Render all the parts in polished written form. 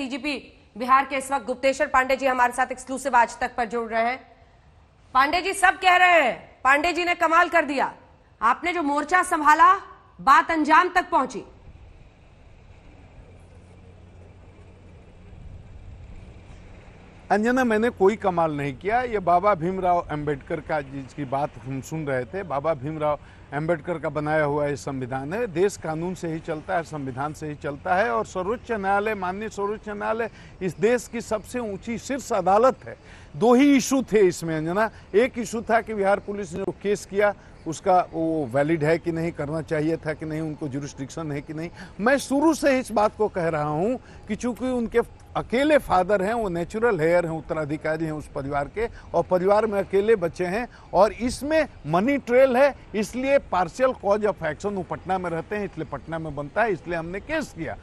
DGP Bihar के इस वक्त गुप्तेश्वर पांडे जी हमारे साथ एक्सक्लूसिव आज तक पर जुड़ रहे हैं। पांडे जी, सब कह रहे हैं पांडे जी ने कमाल कर दिया, आपने जो मोर्चा संभाला बात अंजाम तक पहुंची। अंजना, मैंने कोई कमाल नहीं किया। ये बाबा भीमराव अंबेडकर का जिसकी बात हम सुन रहे थे, बाबा भीमराव अंबेडकर का बनाया हुआ ये संविधान है। देश कानून से ही चलता है, संविधान से ही चलता है। और सर्वोच्च न्यायालय, माननीय सर्वोच्च न्यायालय इस देश की सबसे ऊंची शीर्ष अदालत है। दो ही इशू थे इसमें अंजना। एक इशू था कि बिहार पुलिस ने जो केस किया उसका वो वैलिड है कि नहीं, करना चाहिए था कि नहीं, उनको जुरिस्डिक्शन है कि नहीं। मैं शुरू से इस बात को कह रहा हूं कि चूंकि उनके अकेले फादर हैं, वो नेचुरल हेयर हैं, उत्तराधिकारी हैं उस परिवार के, और परिवार में अकेले बच्चे हैं, और इसमें मनी ट्रेल है, इसलिए पार्शियल कॉज ऑफ एक्शन, वो पटना में रहते हैं इसलिए पटना में बनता है, इसलिए हमने केस किया।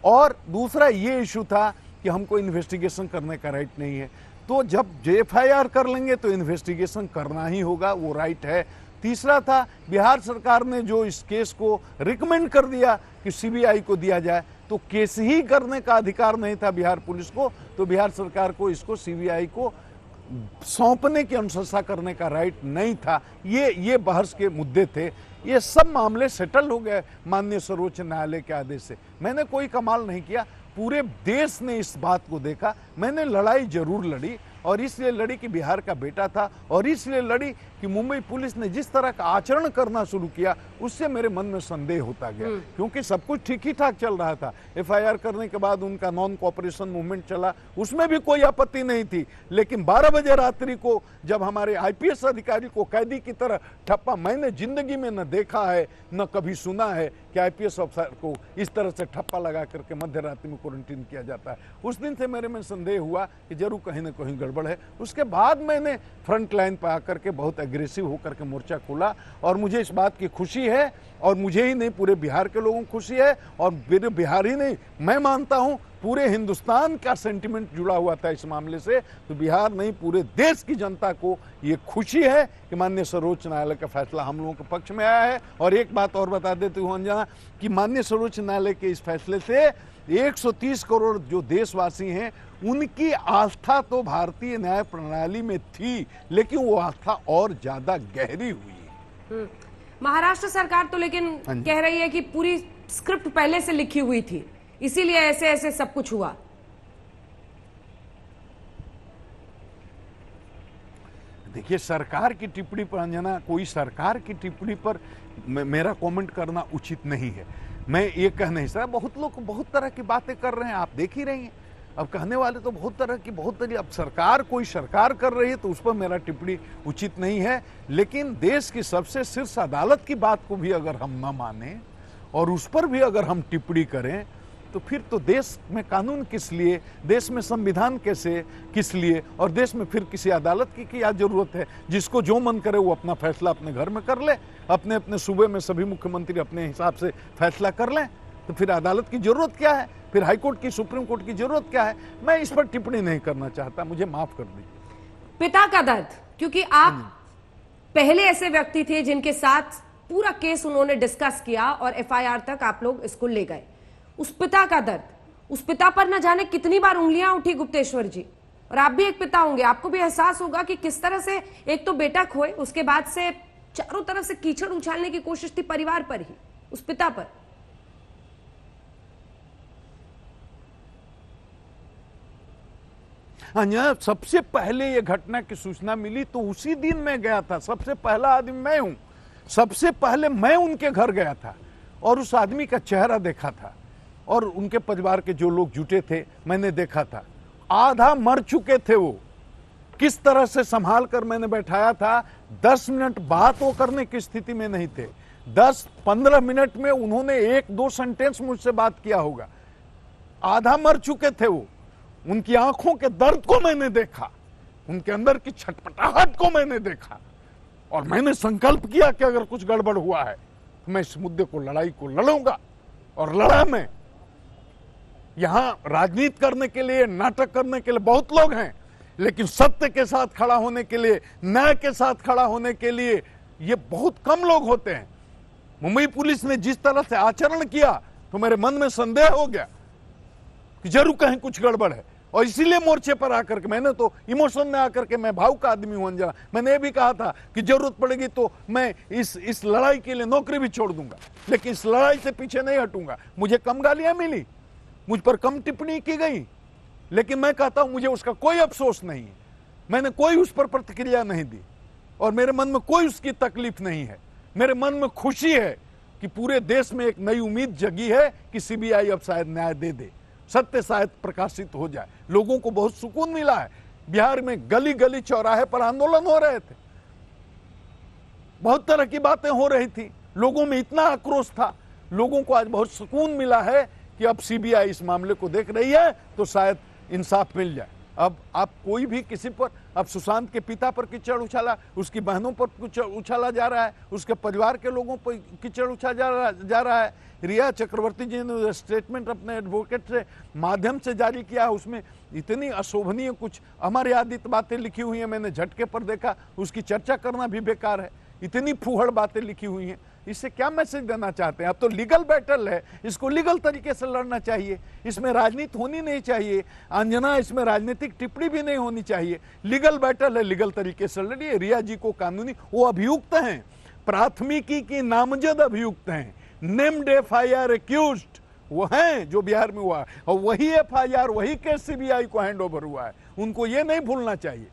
और दूसरा ये इशू था कि हमको इन्वेस्टिगेशन करने का राइट नहीं है। तो जब एफआईआर कर लेंगे तो इन्वेस्टिगेशन करना ही होगा, वो राइट है। तीसरा था, बिहार सरकार ने जो इस केस को रिकमेंड कर दिया कि सीबीआई को दिया जाए, तो केस ही करने का अधिकार नहीं था बिहार पुलिस को, तो बिहार सरकार को इसको सीबीआई को सौंपने की अनुशंसा करने का राइट नहीं था। ये बहस के मुद्दे थे। ये सब मामले सेटल हो गए माननीय सर्वोच्च न्यायालय के आदेश से। मैंने कोई कमाल नहीं किया, पूरे देश ने इस बात को देखा। मैंने लड़ाई जरूर लड़ी, और इसलिए लड़ी कि बिहार का बेटा था, और इसलिए लड़ी कि मुंबई पुलिस ने जिस तरह का आचरण करना शुरू किया उससे मेरे मन में संदेह होता गया, क्योंकि सब कुछ ठीक ही ठाक चल रहा था। एफआईआर करने के बाद उनका नॉन कोऑपरेशन मूवमेंट चला, उसमें भी कोई आपत्ति नहीं थी। लेकिन 12 बजे रात्रि को जब हमारे आईपीएस अधिकारी को कैदी की तरह ठप्पा, मैंने जिंदगी में न देखा है न कभी सुना है कि आईपीएस अफसर को इस तरह से ठप्पा लगा करके मध्य रात्रि में क्वारंटीन किया जाता है। उस दिन से मेरे में संदेह हुआ कि जरूर कहीं ना कहीं गड़बड़ है। उसके बाद मैंने फ्रंट लाइन पर आकर के बहुत एग्रेसिव होकर के मोर्चा खोला, और मुझे इस बात की खुशी है, और मुझे ही नहीं पूरे बिहार के लोगों को खुशी है, और मेरे बिहार ही नहीं, मैं मानता हूं पूरे हिंदुस्तान का सेंटिमेंट जुड़ा हुआ था इस मामले से। तो बिहार नहीं, पूरे देश की जनता को ये खुशी है कि माननीय सर्वोच्च न्यायालय का फैसला हम लोगों के पक्ष में आया है। और एक बात और बता देती हूँ अंजना, कि माननीय सर्वोच्च न्यायालय के इस फैसले से 130 करोड़ जो देशवासी हैं उनकी आस्था तो भारतीय न्याय प्रणाली में थी, लेकिन वो आस्था और ज्यादा गहरी हुई। महाराष्ट्र सरकार तो लेकिन कह रही है कि पूरी स्क्रिप्ट पहले से लिखी हुई थी, इसीलिए ऐसे ऐसे सब कुछ हुआ। देखिए, सरकार की टिप्पणी पर अंजना, कोई सरकार की टिप्पणी पर मेरा कमेंट करना उचित नहीं है। मैं ये कह नहीं सकता। बहुत लोग बहुत तरह की बातें कर रहे हैं, आप देख ही रहे हैं। अब कहने वाले तो बहुत तरह की, अब सरकार कोई सरकार कर रही है तो उस पर मेरा टिप्पणी उचित नहीं है। लेकिन देश की सबसे शीर्ष अदालत की बात को भी अगर हम न माने और उस पर भी अगर हम टिप्पणी करें, तो फिर तो देश में कानून किस लिए, देश में संविधान कैसे किस लिए, और देश में फिर किसी अदालत की क्या जरूरत है? जिसको जो मन करे वो अपना फैसला अपने घर में कर ले, अपने अपने सूबे में सभी मुख्यमंत्री अपने हिसाब से फैसला कर लें, तो फिर अदालत की जरूरत क्या है? फिर हाईकोर्ट की, सुप्रीम कोर्ट की जरूरत क्या है? मैं इस पर टिप्पणी नहीं करना चाहता, मुझे माफ कर दीजिए। पिता का दर्द, क्योंकि आप पहले ऐसे व्यक्ति थे जिनके साथ पूरा केस उन्होंने डिस्कस किया और एफआईआर तक आप लोग इसको ले गए। उस पिता का दर्द, उस पिता पर न जाने कितनी बार उंगलियां उठी गुप्तेश्वर जी, और आप भी एक पिता होंगे, आपको भी एहसास होगा कि किस तरह से एक तो बेटा खोए, उसके बाद से चारों तरफ से कीचड़ उछालने की कोशिश थी परिवार पर ही, उस पिता पर। हाँ, सबसे पहले ये घटना की सूचना मिली तो उसी दिन मैं गया था। सबसे पहला आदमी मैं हूं, सबसे पहले मैं उनके घर गया था और उस आदमी का चेहरा देखा था, और उनके परिवार के जो लोग जुटे थे मैंने देखा था। आधा मर चुके थे वो, किस तरह से संभाल कर मैंने बैठाया था। 10 मिनट बात वो करने की स्थिति में नहीं थे। 10-15 मिनट में उन्होंने 1-2 सेंटेंस मुझसे बात किया होगा। आधा मर चुके थे वो। उनकी आंखों के दर्द को मैंने देखा, उनके अंदर की छटपटाहट को मैंने देखा, और मैंने संकल्प किया कि अगर कुछ गड़बड़ हुआ है तो मैं इस मुद्दे को, लड़ाई को लड़ूंगा। और लड़ा मैं। यहां राजनीति करने के लिए, नाटक करने के लिए बहुत लोग हैं, लेकिन सत्य के साथ खड़ा होने के लिए, न्याय के साथ खड़ा होने के लिए ये बहुत कम लोग होते हैं। मुंबई पुलिस ने जिस तरह से आचरण किया तो मेरे मन में संदेह हो गया कि जरूर कहीं कुछ गड़बड़ है, और इसीलिए मोर्चे पर आकर के मैंने तो इमोशन में आकर के, मैं भावुक आदमी हूं अंजना, मैंने ये भी कहा था कि जरूरत पड़ेगी तो मैं इस लड़ाई के लिए नौकरी भी छोड़ दूंगा, लेकिन इस लड़ाई से पीछे नहीं हटूंगा। मुझे कम गालियां मिली, मुझ पर कम टिप्पणी की गई, लेकिन मैं कहता हूं मुझे उसका कोई अफसोस नहीं है। मैंने कोई उस पर प्रतिक्रिया नहीं दी और मेरे मन में कोई उसकी तकलीफ नहीं है। मेरे मन में खुशी है कि पूरे देश में एक नई उम्मीद जगी है कि सीबीआई अब शायद न्याय दे दे, सत्य शायद प्रकाशित हो जाए। लोगों को बहुत सुकून मिला है। बिहार में गली गली चौराहे पर आंदोलन हो रहे थे, बहुत तरह की बातें हो रही थी, लोगों में इतना आक्रोश था। लोगों को आज बहुत सुकून मिला है कि अब सीबीआई इस मामले को देख रही है तो शायद इंसाफ मिल जाए। अब आप कोई भी किसी पर, अब सुशांत के पिता पर कीचड़ उछाला, उसकी बहनों पर कीचड़ उछाला जा रहा है, उसके परिवार के लोगों पर कीचड़ उछाला जा रहा है। रिया चक्रवर्ती जी ने स्टेटमेंट अपने एडवोकेट से माध्यम से जारी किया है, उसमें इतनी अशोभनीय कुछ अमर्यादित बातें लिखी हुई हैं, मैंने झटके पर देखा, उसकी चर्चा करना भी बेकार है। इतनी फूहड़ बातें लिखी हुई हैं, इससे क्या मैसेज देना चाहते हैं? अब तो लीगल बैटल है, इसको लीगल तरीके से लड़ना चाहिए, इसमें राजनीति होनी नहीं चाहिए। अंजना, इसमें राजनीतिक टिप्पणी भी नहीं होनी चाहिए। लीगल बैटल है, लीगल तरीके से लड़िए। रिया जी को कानूनी, वो अभियुक्त हैं, प्राथमिकी की नामजद अभियुक्त हैं, नेम्ड FIR एक्यूज्ड वो हैं जो बिहार में हुआ है, और वही FIR, वही केस सीबीआई को हैंड ओवर हुआ है। उनको ये नहीं भूलना चाहिए।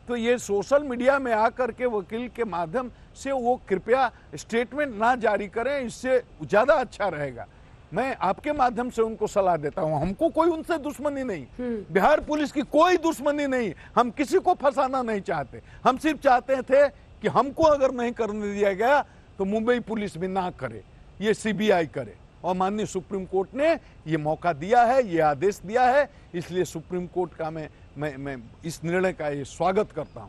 तो ये सोशल मीडिया में आकर के वकील के माध्यम से वो कृपया स्टेटमेंट ना जारी करें, इससे ज़्यादा अच्छा रहेगा। मैं आपके माध्यम से उनको सलाह देता हूं, हमको कोई उनसे दुश्मनी नहीं, बिहार पुलिस की कोई दुश्मनी नहीं, हम किसी को फंसाना नहीं चाहते। हम सिर्फ चाहते थे कि हमको अगर नहीं करने दिया गया तो मुंबई पुलिस भी ना करे, ये सीबीआई करे। और माननीय सुप्रीम कोर्ट ने ये मौका दिया है, ये आदेश दिया है, इसलिए सुप्रीम कोर्ट का मैं इस निर्णय का ये स्वागत करता हूं।